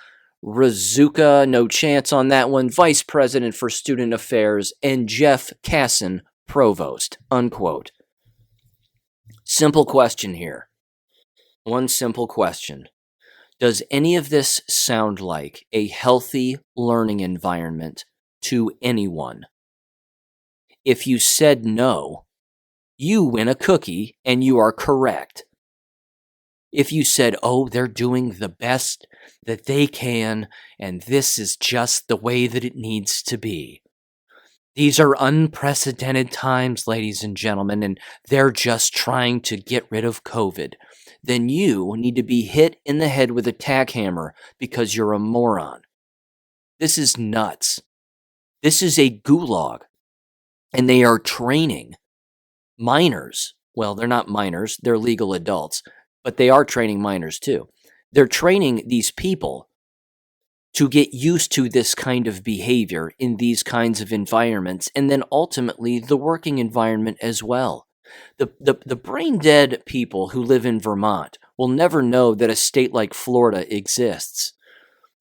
A: Razuka, no chance on that one, Vice President for Student Affairs, and Jeff Casson, Provost, unquote. Simple question here. One simple question. Does any of this sound like a healthy learning environment to anyone? If you said no, you win a cookie and you are correct. If you said, oh, they're doing the best that they can and this is just the way that it needs to be. These are unprecedented times, ladies and gentlemen, and they're just trying to get rid of COVID. Then you need to be hit in the head with a tack hammer because you're a moron. This is nuts. This is a gulag. And they are training minors. Well, they're not minors, they're legal adults, but they are training minors too. They're training these people to get used to this kind of behavior in these kinds of environments, and then ultimately the working environment as well. The brain-dead people who live in Vermont will never know that a state like Florida exists.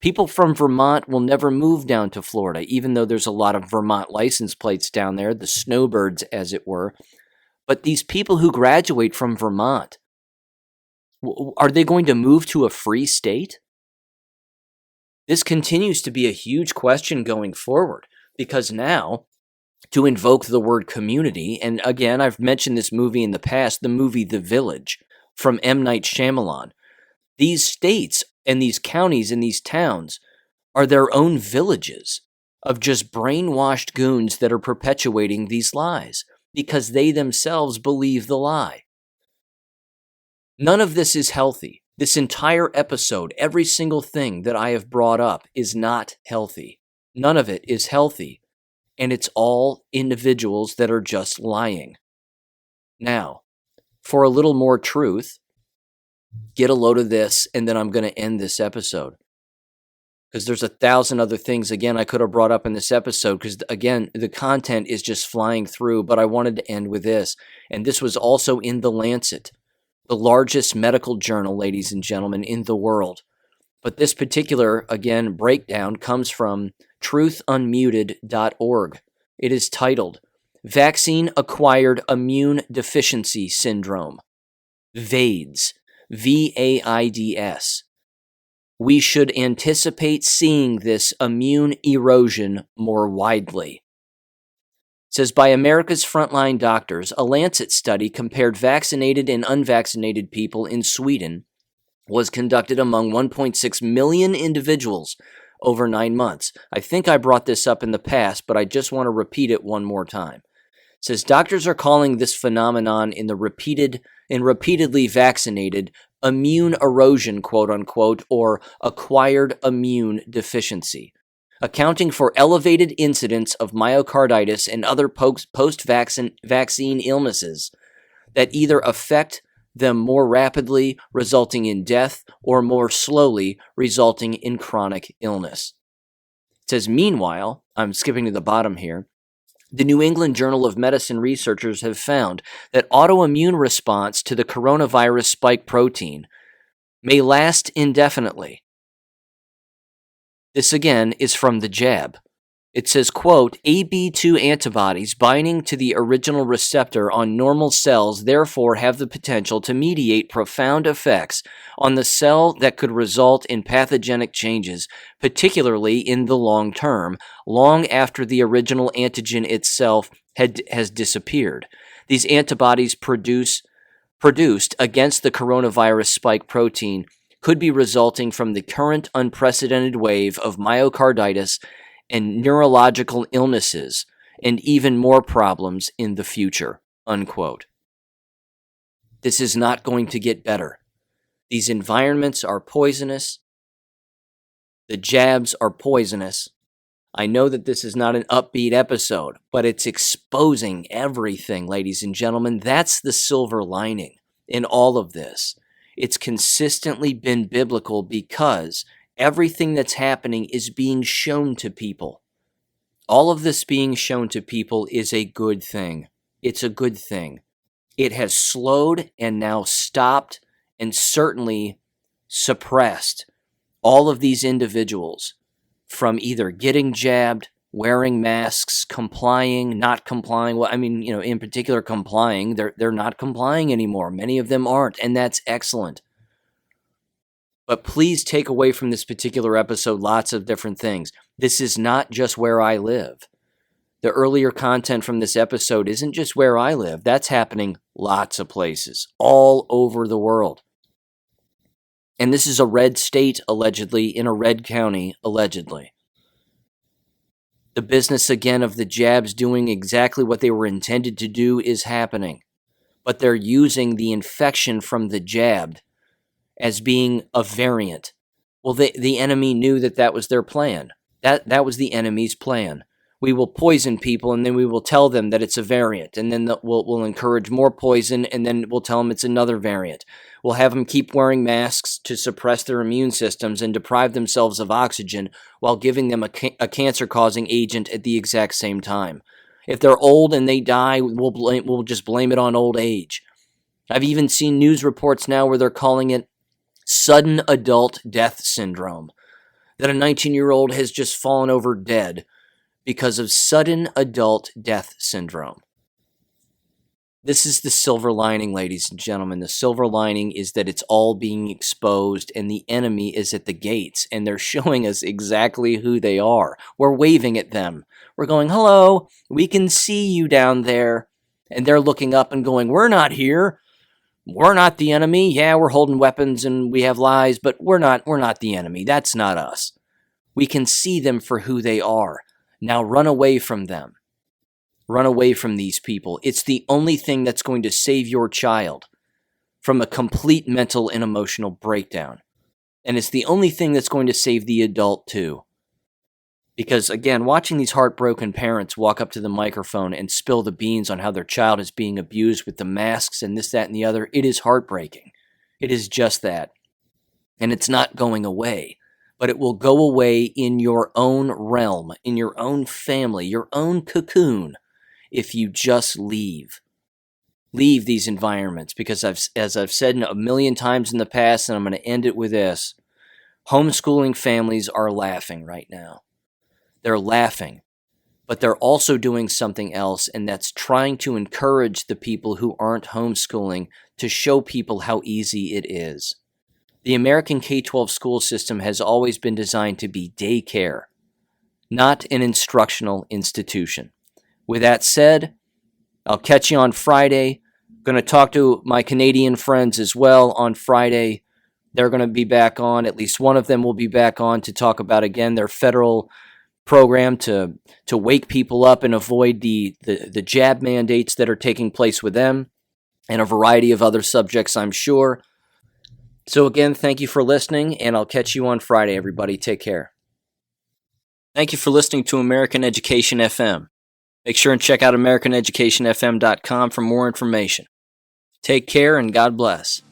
A: People from Vermont will never move down to Florida, even though there's a lot of Vermont license plates down there, the snowbirds as it were. But these people who graduate from Vermont, are they going to move to a free state? This continues to be a huge question going forward, because now, to invoke the word community, and again, I've mentioned this movie in the past, the movie The Village from M. Night Shyamalan. These states and these counties and these towns are their own villages of just brainwashed goons that are perpetuating these lies because they themselves believe the lie. None of this is healthy. This entire episode, every single thing that I have brought up is not healthy. None of it is healthy. And it's all individuals that are just lying. Now, for a little more truth, get a load of this, and then I'm going to end this episode. Because there's 1,000 other things, again, I could have brought up in this episode, because, again, the content is just flying through, but I wanted to end with this. And this was also in The Lancet, the largest medical journal, ladies and gentlemen, in the world. But this particular, again, breakdown comes from truthunmuted.org. It is titled, Vaccine-Acquired Immune Deficiency Syndrome, VAIDS, V-A-I-D-S. We should anticipate seeing this immune erosion more widely. It says, by America's frontline doctors, a Lancet study compared vaccinated and unvaccinated people in Sweden was conducted among 1.6 million individuals over 9 months. I think I brought this up in the past, but I just want to repeat it one more time. It says, doctors are calling this phenomenon in repeatedly vaccinated immune erosion, quote unquote, or acquired immune deficiency, accounting for elevated incidence of myocarditis and other post-vaccine illnesses that either affect them more rapidly, resulting in death, or more slowly, resulting in chronic illness. It says, meanwhile, I'm skipping to the bottom here, the New England Journal of Medicine researchers have found that autoimmune response to the coronavirus spike protein may last indefinitely. This again is from the jab. It says, quote, AB2 antibodies binding to the original receptor on normal cells therefore have the potential to mediate profound effects on the cell that could result in pathogenic changes, particularly in the long term, long after the original antigen itself has disappeared. These antibodies produced against the coronavirus spike protein could be resulting from the current unprecedented wave of myocarditis and neurological illnesses, and even more problems in the future, unquote. This is not going to get better. These environments are poisonous. The jabs are poisonous. I know that this is not an upbeat episode, but it's exposing everything, ladies and gentlemen. That's the silver lining in all of this. It's consistently been biblical because everything that's happening is being shown to people. All of this being shown to people is a good thing. It's a good thing. It has slowed and now stopped and certainly suppressed all of these individuals from either getting jabbed, wearing masks, complying, not complying. Well, I mean, in particular complying. They're not complying anymore. Many of them aren't, and that's excellent. But please take away from this particular episode lots of different things. This is not just where I live. The earlier content from this episode isn't just where I live. That's happening lots of places, all over the world. And this is a red state, allegedly, in a red county, allegedly. The business, again, of the jabs doing exactly what they were intended to do is happening. But they're using the infection from the jabbed as being a variant. Well, the enemy knew that was their plan. That was the enemy's plan. We will poison people, and then we will tell them that it's a variant, and then we'll encourage more poison, and then we'll tell them it's another variant. We'll have them keep wearing masks to suppress their immune systems and deprive themselves of oxygen while giving them a cancer-causing agent at the exact same time. If they're old and they die, we'll just blame it on old age. I've even seen news reports now where they're calling it sudden adult death syndrome, that a 19-year-old has just fallen over dead because of sudden adult death syndrome. This is the silver lining, ladies and gentlemen. The silver lining is that it's all being exposed and the enemy is at the gates and they're showing us exactly who they are. We're waving at them. We're going, hello, we can see you down there. And they're looking up and going, we're not here. We're not the enemy. Yeah, we're holding weapons and we have lies, but we're not the enemy. That's not us. We can see them for who they are. Now run away from them. Run away from these people. It's the only thing that's going to save your child from a complete mental and emotional breakdown. And it's the only thing that's going to save the adult too. Because again, watching these heartbroken parents walk up to the microphone and spill the beans on how their child is being abused with the masks and this, that, and the other, it is heartbreaking. It is just that. And it's not going away. But it will go away in your own realm, in your own family, your own cocoon, if you just leave. Leave these environments, because as I've said a million times in the past, and I'm going to end it with this, homeschooling families are laughing right now. They're laughing, but they're also doing something else, and that's trying to encourage the people who aren't homeschooling to show people how easy it is. The American K-12 school system has always been designed to be daycare, not an instructional institution. With that said, I'll catch you on Friday. I'm going to talk to my Canadian friends as well on Friday. They're going to be back on. At least one of them will be back on to talk about, again, their federal program to wake people up and avoid the jab mandates that are taking place with them, and a variety of other subjects, I'm sure. So again, thank you for listening, and I'll catch you on Friday, everybody. Take care. Thank you for listening to American Education FM. Make sure and check out AmericanEducationFM.com for more information. Take care, and God bless.